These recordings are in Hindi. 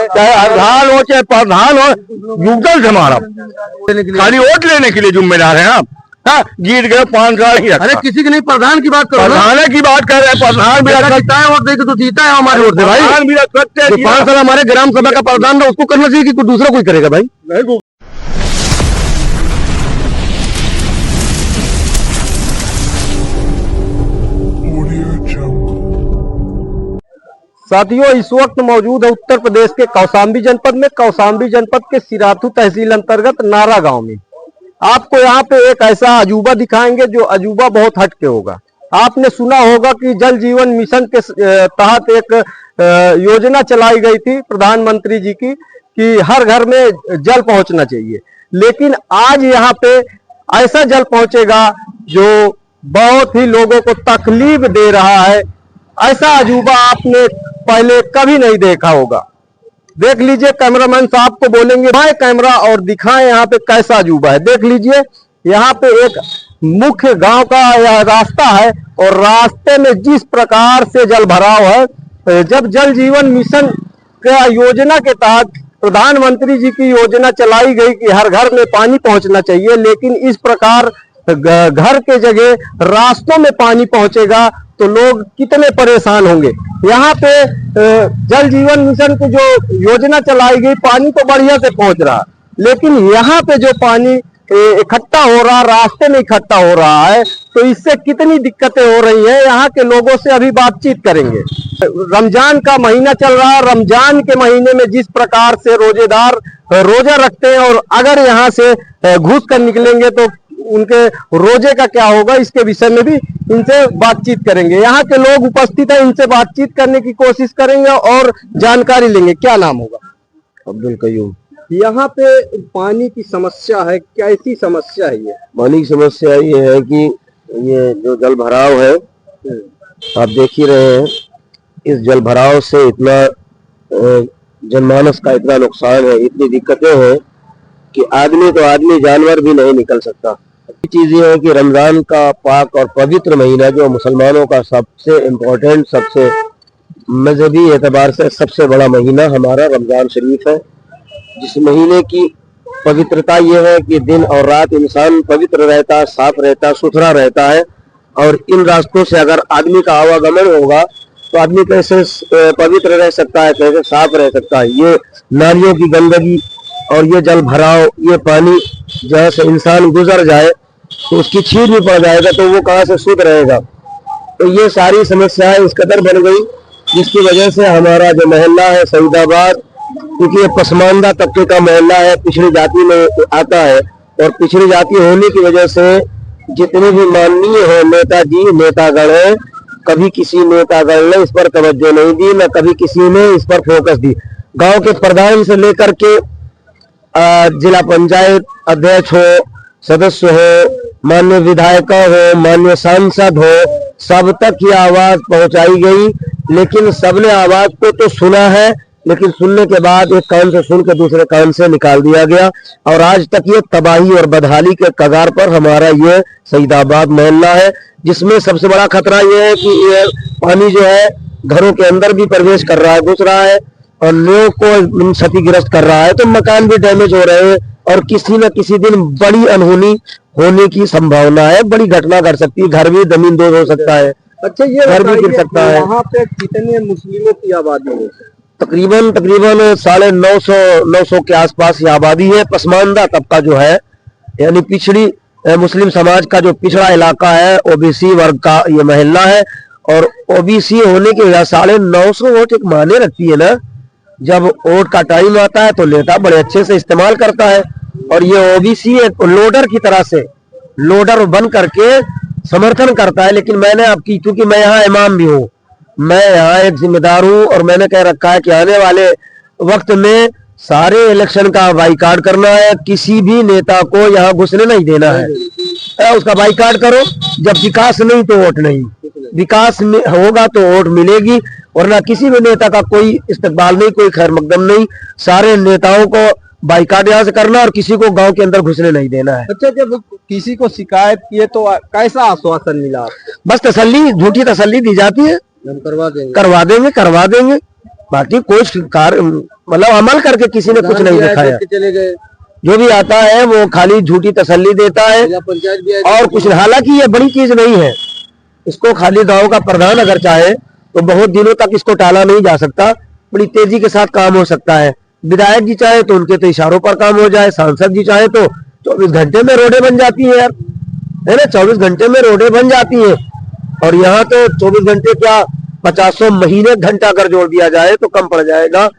चाहे अरधान हो चाहे प्रधान हो, युगल हमारा खाली वोट लेने के लिए जिम्मेदार है आप। हाँ, जीत गए 5 साल ही। अरे किसी की नहीं, प्रधान की बात करो। प्रधान की बात कर रहे हैं, प्रधान भी जीता है वोट देके तो जीता है हमारे वोट से भाई। प्रधान भी रख सकते हैं। 5 साल हमारे ग्राम सभा का प्रधान था, उसको करना चाहिए कि कोई दूसरा कोई करेगा भाई। साथियों, इस वक्त मौजूद है उत्तर प्रदेश के कौशाम्बी जनपद में, कौशाम्बी जनपद के सिराथू तहसील अंतर्गत नारा गांव में। आपको यहाँ पे एक ऐसा अजूबा दिखाएंगे जो अजूबा बहुत हटके होगा। आपने सुना होगा कि जल जीवन मिशन के तहत एक योजना चलाई गई थी प्रधानमंत्री जी की कि हर घर में जल पहुंचना चाहिए, लेकिन आज यहाँ पे ऐसा जल पहुंचेगा जो बहुत ही लोगों को तकलीफ दे रहा है। ऐसा अजूबा आपने पहले कभी नहीं देखा होगा। देख लीजिए, कैमरामैन साहब को बोलेंगे भाई कैमरा और दिखाएं यहाँ पे कैसा अजूबा है। देख लीजिए, यहाँ पे एक मुख्य गांव का यह रास्ता है और रास्ते में जिस प्रकार से जल भराव है। जब जल जीवन मिशन का योजना के तहत प्रधानमंत्री जी की योजना चलाई गई कि हर घर में पानी पहुंचना चाहिए, लेकिन इस प्रकार घर के जगह रास्तों में पानी पहुंचेगा तो लोग कितने परेशान होंगे। यहाँ पे जल जीवन मिशन की जो योजना चलाई गई, पानी तो बढ़िया से पहुंच रहा, लेकिन यहाँ पे जो पानी इकट्ठा हो रहा, रास्ते में इकट्ठा हो रहा है, तो इससे कितनी दिक्कतें हो रही है। यहाँ के लोगों से अभी बातचीत करेंगे। रमजान का महीना चल रहा है, रमजान के महीने में जिस प्रकार से रोजेदार रोजा रखते हैं और अगर यहाँ से घुस कर निकलेंगे तो उनके रोजे का क्या होगा, इसके विषय में भी इनसे बातचीत करेंगे। यहाँ के लोग उपस्थित हैं, इनसे बातचीत करने की कोशिश करेंगे और जानकारी लेंगे। क्या नाम होगा? अब्दुल कयूम। यहाँ पे पानी की समस्या है, कैसी समस्या है ये? पानी की समस्या ये है कि ये जो जल भराव है, आप देख ही रहे हैं, इस जल भराव से इतना जनमानस का इतना नुकसान है, इतनी दिक्कतें हैं कि आदमी तो आदमी, जानवर भी नहीं निकल सकता। चीज ये है कि रमजान का पाक और पवित्र महीना जो मुसलमानों का सबसे इम्पोर्टेंट, सबसे मजहबी एतबार से सबसे बड़ा महीना हमारा रमजान शरीफ है, जिस महीने की पवित्रता ये है कि दिन और रात इंसान पवित्र रहता है, साफ रहता है, सुथरा रहता है। और इन रास्तों से अगर आदमी का आवागमन होगा तो आदमी कैसे पवित्र रह सकता है, कैसे साफ रह सकता है। ये नालियों की गंदगी और ये जल भराव, ये पानी जहाँ से इंसान गुजर जाए तो उसकी छीर भी पड़ जाएगा तो वो कहाँ से शुद्ध रहेगा। तो ये सारी समस्याएं इस कदर बन गई, जिसकी वजह से हमारा जो मोहल्ला है सईदाबाद, क्योंकि ये पसमानदा तबके का मोहल्ला है, पिछड़ी जाति में आता है, और पिछड़ी जाति होने की वजह से जितने भी माननीय हो नेताजी, नेतागण है, कभी किसी नेतागण ने इस पर तवज्जो नहीं दी, न कभी किसी ने इस पर फोकस दी। गांव के प्रधान से लेकर के जिला पंचायत अध्यक्ष हो, सदस्य हो, माननीय विधायक हो, माननीय सांसद हो, सब तक ये आवाज पहुंचाई गई, लेकिन सबने आवाज को तो सुना है, लेकिन सुनने के बाद एक कान से सुन के दूसरे कान से निकाल दिया गया। और आज तक ये तबाही और बदहाली के कगार पर हमारा ये सईदाबाद मोहल्ला है, जिसमें सबसे बड़ा खतरा ये है कि ये पानी जो है घरों के अंदर भी प्रवेश कर रहा है, घुस रहा है और लोगों को क्षतिग्रस्त कर रहा है। तो मकान भी डैमेज हो रहे हैं और किसी न किसी दिन बड़ी अनहोनी होने की संभावना है, बड़ी घटना घट सकती है, घर भी जमीन दोज हो सकता है। अच्छा, ये घर भी गिर सकता है। यहाँ पे कितने मुस्लिमों की आबादी है? तकरीबन 950 के आसपास ये आबादी है। पसमानदा तबका जो है, यानी पिछड़ी मुस्लिम समाज का जो पिछड़ा इलाका है, ओबीसी वर्ग का ये मोहल्ला है। और ओबीसी होने की वजह 950 वोट एक माने रखती है ना। जब वोट का टाइम आता है तो नेता बड़े अच्छे से इस्तेमाल करता है, और ये ओबीसी एक लोडर की तरह से लोडर बन करके समर्थन करता है। लेकिन मैंने आपकी, क्योंकि मैं यहाँ इमाम भी हूँ, मैं यहाँ एक जिम्मेदार हूँ, और मैंने कह रखा है कि आने वाले वक्त में सारे इलेक्शन का बाइकाट करना है, किसी भी नेता को यहाँ घुसने नहीं देना है। उसका बाइकाट करो, जब विकास नहीं तो वोट नहीं, विकास में होगा तो वोट मिलेगी, वरना किसी भी नेता का कोई इस्तकबाल नहीं, कोई खैर मकदम नहीं। सारे नेताओं को बाइकाट यहाँ से करना और किसी को गांव के अंदर घुसने नहीं देना है। अच्छा, जब किसी को शिकायत किए तो कैसा आश्वासन मिला? बस तसल्ली, झूठी तसल्ली दी जाती है, हम करवा देंगे, करवा देंगे, करवा देंगे। बाकी कोई कार्य मतलब अमल करके किसी ने कुछ नहीं दिखाया। चले गए, जो भी आता है वो खाली झूठी तसल्ली देता है पंचायत भी और कुछ। हालांकि ये बड़ी चीज नहीं है, इसको खाली गांव का प्रधान अगर चाहे तो बहुत दिनों तक इसको टाला नहीं जा सकता, बड़ी तेजी के साथ काम हो सकता है। विधायक जी चाहे तो उनके तो इशारों पर काम हो जाए, सांसद जी चाहे तो 24 घंटे में रोडें बन जाती है यार, है ना, 24 घंटे में रोडें बन जाती है। और यहाँ तो 24 घंटे क्या 50 महीने घंटा अगर जोड़ दिया जाए तो कम पड़ जाएगा।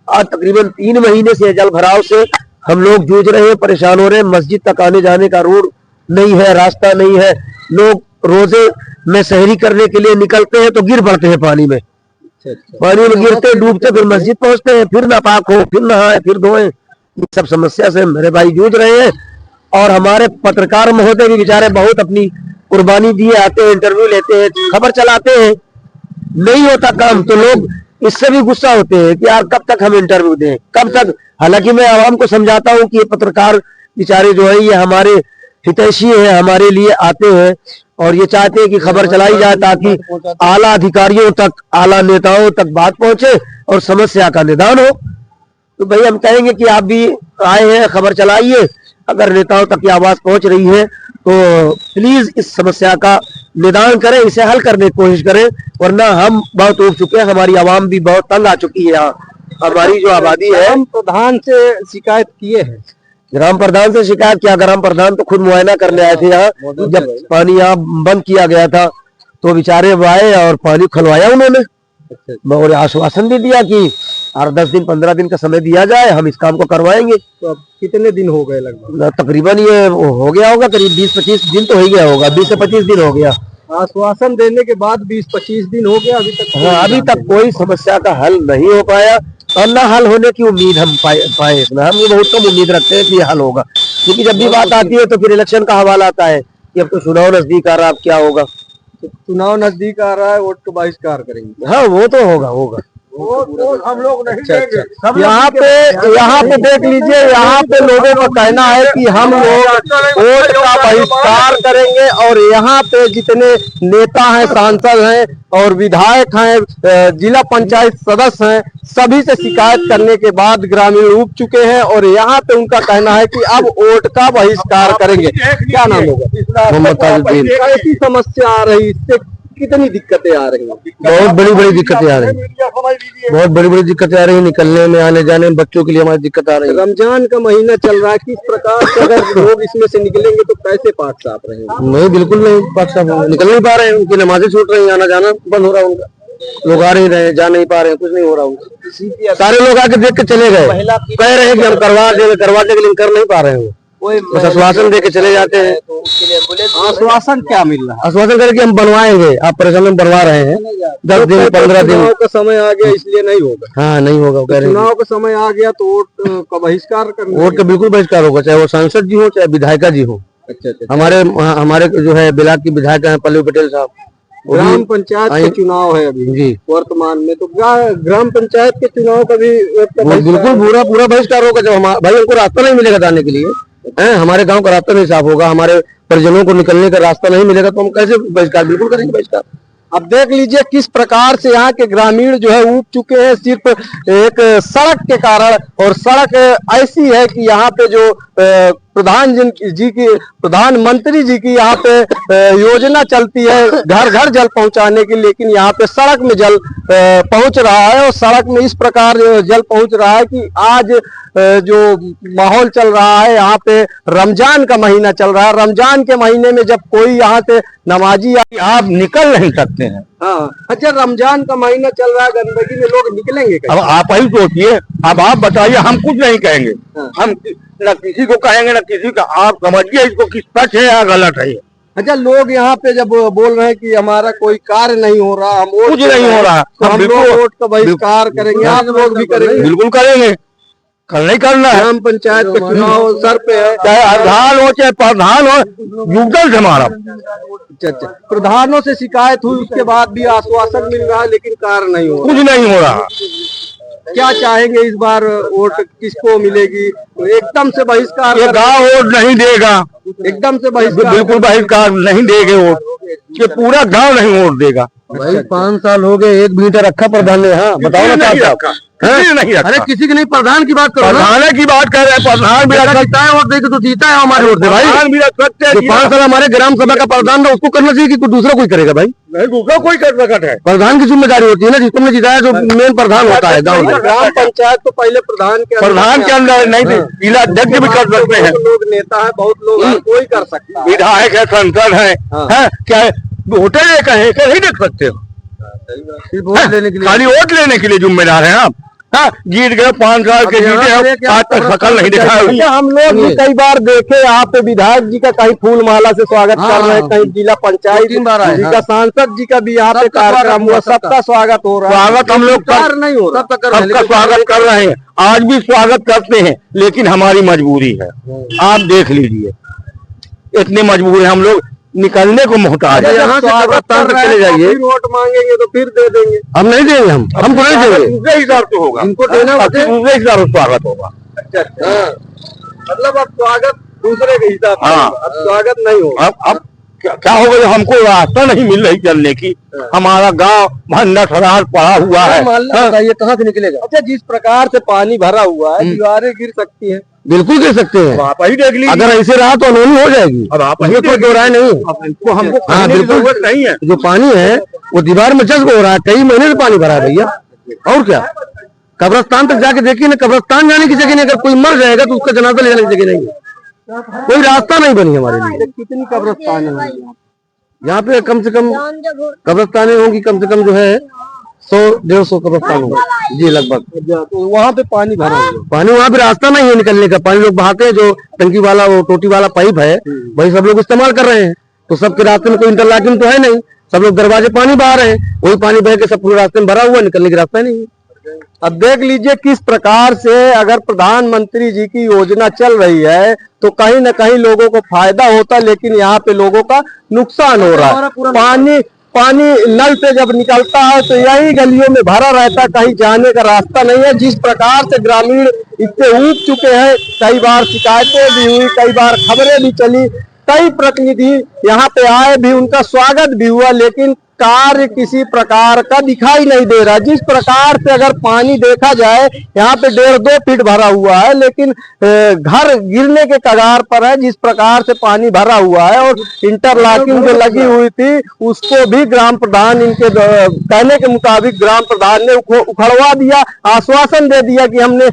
आज तकरीबन 3 महीने से जल भराव से हम लोग जूझ रहे हैं, परेशान हो रहे हैं। मस्जिद तक आने जाने का रोड नहीं है, रास्ता नहीं है। लोग रोजे में सहरी करने के लिए निकलते हैं तो गिर पड़ते हैं पानी में, पानी में गिरते डूबते फिर मस्जिद पहुंचते हैं, फिर नापाक हो, फिर नहाए, फिर धोए। इस सब समस्या से मेरे भाई जूझ रहे हैं। और हमारे पत्रकार महोदय भी बेचारे बहुत अपनी कुर्बानी दिए, आते हैं, इंटरव्यू लेते हैं, खबर चलाते हैं, नहीं होता काम तो लोग इससे भी गुस्सा होते हैं कि यार कब तक हम इंटरव्यू दें, कब तक। हालांकि मैं आवाम को समझाता हूं कि ये पत्रकार बेचारे जो है ये हमारे हितैषी है, हमारे लिए आते हैं और ये चाहते हैं कि खबर चलाई जाए ताकि आला अधिकारियों तक, आला नेताओं तक बात पहुंचे और समस्या का निदान हो। तो भाई हम कहेंगे कि आप भी आए हैं, खबर चलाइए। अगर नेताओं तक ये आवाज पहुंच रही है तो प्लीज इस समस्या का निदान करें, इसे हल करने की कोशिश करें, वरना हम बहुत उब चुके हैं, हमारी आवाम भी बहुत तंग आ चुकी है। यहाँ हमारी जो आबादी है, प्रधान से शिकायत किए हैं, ग्राम प्रधान से शिकायत किया। ग्राम प्रधान तो खुद मुआयना करने आए थे यहाँ, जब पानी यहाँ बंद किया गया था तो बेचारे आए और पानी खुलवाया उन्होंने और आश्वासन भी दिया कि 8-10 दिन 15 दिन का समय दिया जाए, हम इस काम को करवाएंगे। तो अब कितने दिन हो गए लगभग? तकरीबन ये हो गया होगा, करीब 20-25 दिन तो हो गया होगा, 20 से 25 दिन हो गया। आश्वासन देने के बाद 20-25 दिन हो गया, अभी तक अभी तक कोई समस्या का हल नहीं हो पाया और न हल होने की उम्मीद हम पाए इसमें। हम ये बहुत कम उम्मीद रखते हैं कि ये हल होगा, क्योंकि जब भी बात आती है तो फिर इलेक्शन का हवाला आता है कि अब तो चुनाव नजदीक आ रहा है, अब क्या होगा। चुनाव नजदीक आ रहा है, वोट का बहिष्कार करेंगे। हाँ वो तो होगा। वो हम लोग नहीं देंगे। यहाँ पे देख लीजिए, यहाँ पे लोगों का कहना है कि हम लोग वोट का बहिष्कार करेंगे और यहाँ पे जितने नेता हैं, सांसद हैं और विधायक हैं, जिला पंचायत सदस्य हैं, सभी से शिकायत करने के बाद ग्रामीण उब चुके हैं और यहाँ पे उनका कहना है कि अब वोट का बहिष्कार करेंगे। क्या नाम होगा? मोहम्मद। ऐसी समस्या आ रही, इससे कितनी दिक्कतें आ रही हैं? बहुत बड़ी दिक्कतें आ रही हैं, बहुत बड़ी दिक्कतें आ रही है। निकलने में, आने जाने में, बच्चों के लिए हमारी दिक्कत आ रही है। रमजान का महीना चल रहा है, किस प्रकार से अगर लोग इसमें से निकलेंगे तो कैसे पाक साफ रहेंगे? नहीं, बिल्कुल नहीं पाक साफ निकल नहीं पा रहे हैं, उनकी नमाजें छूट रही हैं, आना जाना बंद हो रहा है उनका, लोग आ नहीं रहे, जा नहीं पा रहे हैं, कुछ नहीं हो रहा उनका। सारे लोग आके देख के चले गए, कह रहे हैं कि हम करवा देंगे लेकिन कर नहीं पा रहे हैं। बस आश्वासन दे के चले जाते हैं। आश्वासन क्या मिल रहा है? आश्वासन करके हम बनवाएंगे, आप परेशान बनवा रहे हैं, 10 दिन 15 दिन का समय आ गया इसलिए नहीं होगा। हाँ नहीं होगा, कह रहे हैं। चुनाव का समय आ गया तो वोट का बहिष्कार करना, वोट का बिल्कुल बहिष्कार होगा, चाहे वो सांसद जी हो चाहे विधायिका जी हो। अच्छा। हमारे जो है बिलाट की विधायक है पल्लू पटेल साहब, ग्राम पंचायत के चुनाव है अभी जी वर्तमान में, तो ग्राम पंचायत के चुनाव का भी बिल्कुल पूरा बहिष्कार होगा। जब भाई हमको रास्ता नहीं मिलेगा जाने के लिए, हमारे गांव का रास्ता नहीं साफ होगा, हमारे परिजनों को निकलने का रास्ता नहीं मिलेगा तो हम कैसे बहिष्कार? बिल्कुल करेंगे बहिष्कार। अब देख लीजिए किस प्रकार से यहाँ के ग्रामीण जो है उब चुके हैं सिर्फ एक सड़क के कारण। और सड़क ऐसी है कि यहाँ पे जो प्रधानमंत्री जी की यहाँ पे योजना चलती है घर घर जल पहुंचाने की, लेकिन यहाँ पे सड़क में जल पहुंच रहा है और सड़क में इस प्रकार जल पहुंच रहा है कि आज जो माहौल चल रहा है, यहाँ पे रमजान का महीना चल रहा है। रमजान के महीने में जब कोई यहाँ से नमाजी आप निकल नहीं सकते हैं। हाँ, अच्छा, रमजान का महीना चल रहा है, गंदगी में लोग निकलेंगे कैसे? अब आप ही सोचिए, अब आप बताइए, हम कुछ नहीं कहेंगे, हम न किसी को कहेंगे न किसी का, आप समझिए इसको किस सच है या गलत है। अच्छा, लोग यहाँ पे जब बोल रहे हैं कि हमारा कोई कार्य नहीं हो रहा, हम कुछ नहीं हो रहा, तो हम लोग वोट का बहिष्कार करेंगे, आप लोग भी करेंगे? बिल्कुल करेंगे, कल नहीं करना है। ग्राम पंचायत का चुनाव सर पे है, चाहे प्रधान हो चाहे प्रधान हो, युगल से हमारा। अच्छा, प्रधानों से शिकायत हुई, उसके बाद भी आश्वासन मिल रहा है लेकिन कार्य नहीं हो रहा, कुछ नहीं हो रहा। क्या चाहेंगे इस बार वोट किसको मिलेगी? तो एकदम से बहिष्कार, ये गाँव वोट नहीं देगा, एकदम से बहिष्कार, बिल्कुल बहिष्कार नहीं देंगे वोट, ये पूरा गाँव नहीं वोट देगा। भाई 5 साल हो गए, 1 मीटर रखा प्रधान ने। हाँ बताओ ना नहीं साहब। रखा, किसी ने नहीं रखा। अरे किसी की नहीं, प्रधान की बात करो ना। प्रधान की बात कर रहे हैं, प्रधान भी रख सकता है। वोट देके तो जीता है हमारे वोट से भाई। प्रधान भी रख सकते हैं। जो 5 साल हमारे ग्राम सभा का प्रधान था उसको करना चाहिए कि कोई दूसरा कोई करेगा भाई? नहीं, दूसरा कोई कर सकता है। प्रधान की जिम्मेदारी होती है ना, जिस तुमने जिताया जो मेन प्रधान होता है गाँव में। ग्राम पंचायत तो पहले प्रधान के अंदर नहीं थी, जिला अध्यक्ष भी कर सकते हैं। लोग नेता है, बहुत लोग हैं, कोई कर सकता है। विधायक है, सांसद है, क्या वोटर एक नहीं देख सकते हो? वोट लेने के लिए खाली वोट लेने के लिए जिम्मेदार है आप। जीत गए 5 साल के जीते, आज तक शकल नहीं दिखाया। हम लोग भी कई बार देखे यहाँ पे विधायक जी का कहीं फूल माला से स्वागत कर रहे हैं, कहीं जिला पंचायत जी का, सांसद जी का भी यहाँ पे कार्यक्रम हुआ, सबका स्वागत हो रहा है। स्वागत हम लोग नहीं हो रहा, सबका स्वागत कर रहे हैं, आज भी स्वागत करते हैं, लेकिन हमारी मजबूरी है। आप देख लीजिए, इतने मजबूर हैं हम लोग, निकलने को मुहताज है। यहाँ से कब्रिस्तान तक चले जाइए, वोट मांगेंगे तो फिर दे देंगे। हम नहीं देंगे, हमको नहीं देंगे। दूसरे हिसाब से होगा, इनको देना दूसरे हिसाब से स्वागत होगा। मतलब अब स्वागत दूसरे के हिसाब से, अब स्वागत नहीं होगा। अब क्या होगा, जब हमको रास्ता नहीं मिल रही चलने की, हमारा गांव भंडा ठरार पड़ा हुआ है, ये कहाँ से निकलेगा? अच्छा, जिस प्रकार से पानी भरा हुआ है, दीवारें गिर सकती है। बिल्कुल गिर सकते हैं, आप ही देख लीजिए। अगर ऐसे रहा तो अनहोनी हो जाएगी। अब आप ये कोई दो राय नहीं। हमको जरूरत नहीं है। जो पानी है वो दीवार में जज्ब हो रहा है, कई महीने से पानी भरा है भैया। और क्या, कब्रिस्तान तक जाके देखिए ना, कब्रिस्तान जाने की जगह नहीं। अगर कोई मर जाएगा तो उसका जनाजा ले जाने की जगह नहीं है, कोई रास्ता नहीं बनी हमारे लिए। कितनी कब्रिस्तान है यहाँ पे? कम से कम कब्रिस्तानें होंगी, कम से कम जो है 100-150 कब्रिस्तान होगा जी लगभग। तो वहाँ पे पानी भरा हुआ, पानी वहाँ पे रास्ता नहीं है निकलने का। पानी लोग बहाते हैं, जो टंकी वाला वो टोटी वाला पाइप है वही सब लोग इस्तेमाल कर रहे हैं। तो सबके रास्ते में कोई इंटरलॉकिंग तो है नहीं, सब लोग दरवाजे पानी बहा रहे हैं, वही पानी बह के सब पूरे रास्ते में भरा हुआ, निकलने का रास्ता नहीं है। अब देख लीजिए किस प्रकार से अगर प्रधानमंत्री जी की योजना चल रही है तो कहीं न कहीं लोगों को फायदा होता, लेकिन यहाँ पे लोगों का नुकसान हो रहा है। पानी नल से जब निकलता है तो यही गलियों में भरा रहता है, कहीं जाने का रास्ता नहीं है। जिस प्रकार से ग्रामीण इतने ऊब चुके हैं, कई बार शिकायतें भी हुई, कई बार खबरें भी चली, कई प्रतिनिधि यहाँ पे आए भी, उनका स्वागत भी हुआ, लेकिन कार्य किसी प्रकार का दिखाई नहीं दे रहा। जिस प्रकार से अगर पानी देखा जाए, यहाँ पे 1.5-2 फीट भरा हुआ है, लेकिन घर गिरने के कगार पर है। जिस प्रकार से पानी भरा हुआ है, और इंटरलॉकिंग जो लगी हुई थी उसको भी ग्राम प्रधान, इनके कहने के मुताबिक ग्राम प्रधान ने उखड़वा दिया, आश्वासन दे दिया कि हमने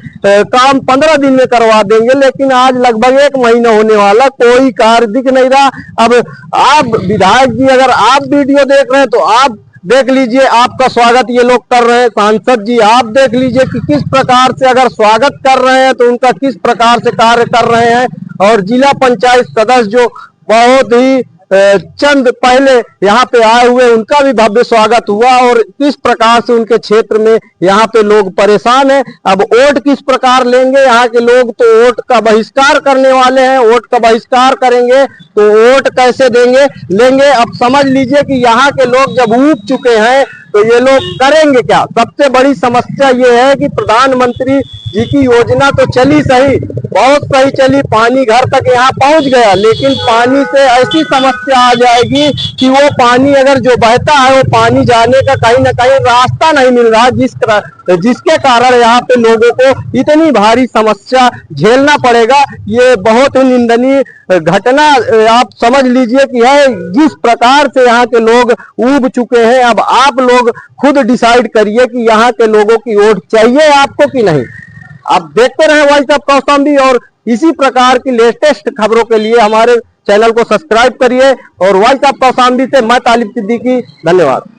काम 15 दिन में करवा देंगे, लेकिन आज लगभग 1 महीना होने वाला, कोई कार्य दिख नहीं रहा। अब आप विधायक जी, अगर आप वीडियो देख रहे हैं तो आप देख लीजिए, आपका स्वागत ये लोग कर रहे हैं। सांसद जी आप देख लीजिए कि किस प्रकार से अगर स्वागत कर रहे हैं तो उनका किस प्रकार से कार्य कर रहे हैं। और जिला पंचायत सदस्य जो बहुत ही चंद पहले यहाँ पे आए हुए, उनका भी भव्य स्वागत हुआ। और किस प्रकार से उनके क्षेत्र में यहाँ पे लोग परेशान हैं। अब वोट किस प्रकार लेंगे यहाँ के लोग, तो वोट का बहिष्कार करने वाले हैं। वोट का बहिष्कार करेंगे तो वोट कैसे लेंगे। अब समझ लीजिए कि यहाँ के लोग जब ऊब चुके हैं तो ये लोग करेंगे क्या। सबसे बड़ी समस्या ये है कि प्रधानमंत्री जी की योजना तो चली सही, बहुत सही चली, पानी घर तक यहाँ पहुंच गया, लेकिन पानी से ऐसी समस्या आ जाएगी कि वो पानी अगर जो बहता है वो पानी जाने का कहीं ना कहीं रास्ता नहीं मिल रहा, जिसके कारण यहाँ पे लोगों को इतनी भारी समस्या झेलना पड़ेगा। ये बहुत ही निंदनीय घटना आप समझ लीजिए कि है, जिस प्रकार से यहाँ के लोग ऊब चुके हैं। अब आप लोग खुद डिसाइड करिए कि यहाँ के लोगों की वोट चाहिए आपको कि नहीं। आप देखते रहे वॉइस ऑफ कौशाम्बी, और इसी प्रकार की लेटेस्ट खबरों के लिए हमारे चैनल को सब्सक्राइब करिए। और वॉइस ऑफ कौशाम्बी से मैं तालिब सिद्दीकी, धन्यवाद।